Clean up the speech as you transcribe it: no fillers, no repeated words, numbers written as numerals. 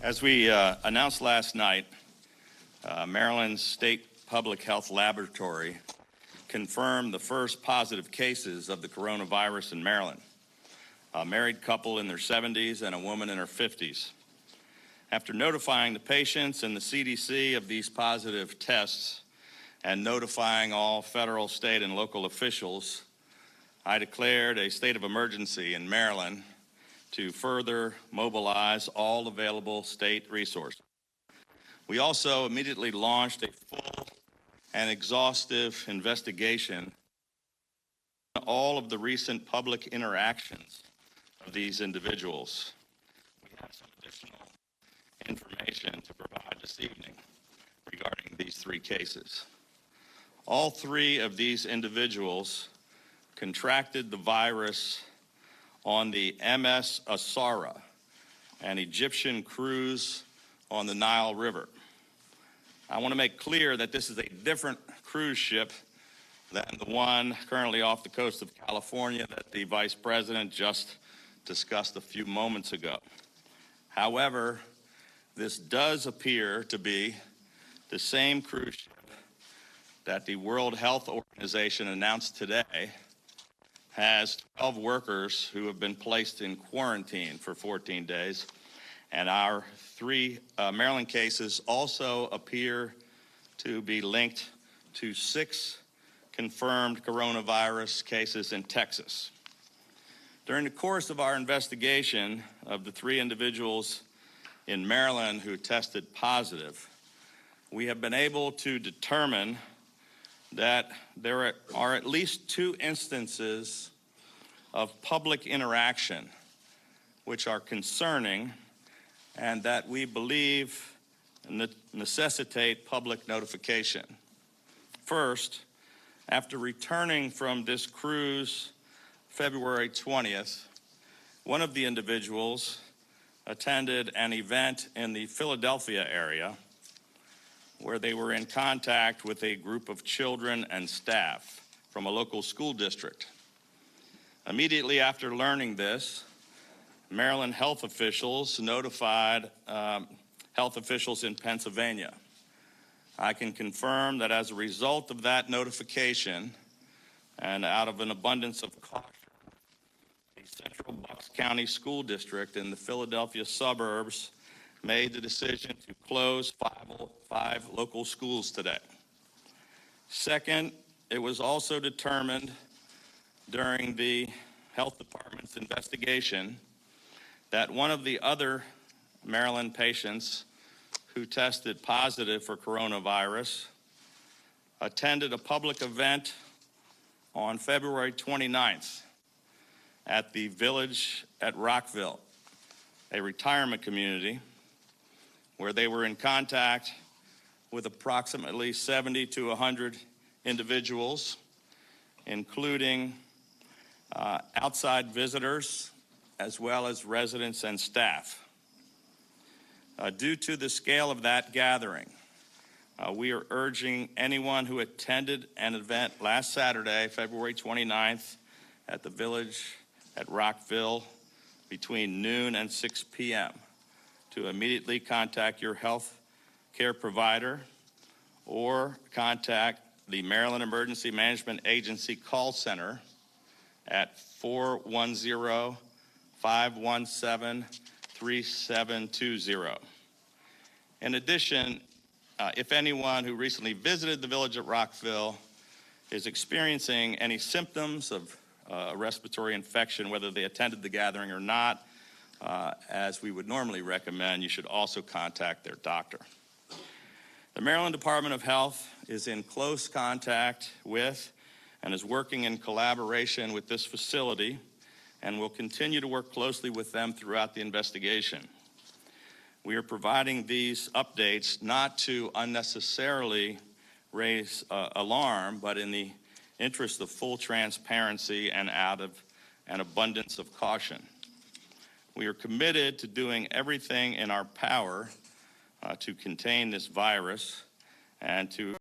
As we announced last night, Maryland's State Public Health Laboratory confirmed the first positive cases of the coronavirus in Maryland. A married couple in their 70s and a woman in her 50s. After notifying the patients and the CDC of these positive tests and notifying all federal, state, and local officials, I declared a state of emergency in Maryland to further mobilize all available state resources. We also immediately launched a full and exhaustive investigation into all of the recent public interactions of these individuals. We have some additional information to provide this evening regarding these three cases. All three of these individuals contracted the virus on the MS Asara, an Egyptian cruise on the Nile River. I want to make clear that this is a different cruise ship than the one currently off the coast of California that the Vice President just discussed a few moments ago. However, this does appear to be the same cruise ship that the World Health Organization announced today has 12 workers who have been placed in quarantine for 14 days. And our three Maryland cases also appear to be linked to 6 confirmed coronavirus cases in Texas. During the course of our investigation of the 3 individuals in Maryland who tested positive, we have been able to determine that there are at least 2 instances of public interaction which are concerning and that we believe necessitate public notification. First, after returning from this cruise February 20th, one of the individuals attended an event in the Philadelphia area where they were in contact with a group of children and staff from a local school district. Immediately after learning this, Maryland health officials notified health officials in Pennsylvania. I can confirm that as a result of that notification and out of an abundance of caution, the Central Bucks County School District in the Philadelphia suburbs made the decision to close 5 local schools today. Second, it was also determined during the health department's investigation that one of the other Maryland patients who tested positive for coronavirus attended a public event on February 29th at the Village at Rockville, a retirement community where they were in contact with approximately 70 to 100 individuals, including outside visitors, as well as residents and staff. Due to the scale of that gathering, we are urging anyone who attended an event last Saturday, February 29th, at the Village at Rockville between noon and 6 p.m. to immediately contact your health care provider or contact the Maryland Emergency Management Agency call center at 410-517-3720. In addition, if anyone who recently visited the Village at Rockville is experiencing any symptoms of a respiratory infection, whether they attended the gathering or not, as we would normally recommend, you should also contact their doctor. The Maryland Department of Health is in close contact with and is working in collaboration with this facility and will continue to work closely with them throughout the investigation. We are providing these updates not to unnecessarily raise alarm, but in the interest of full transparency and out of an abundance of caution. We are committed to doing everything in our power to contain this virus and to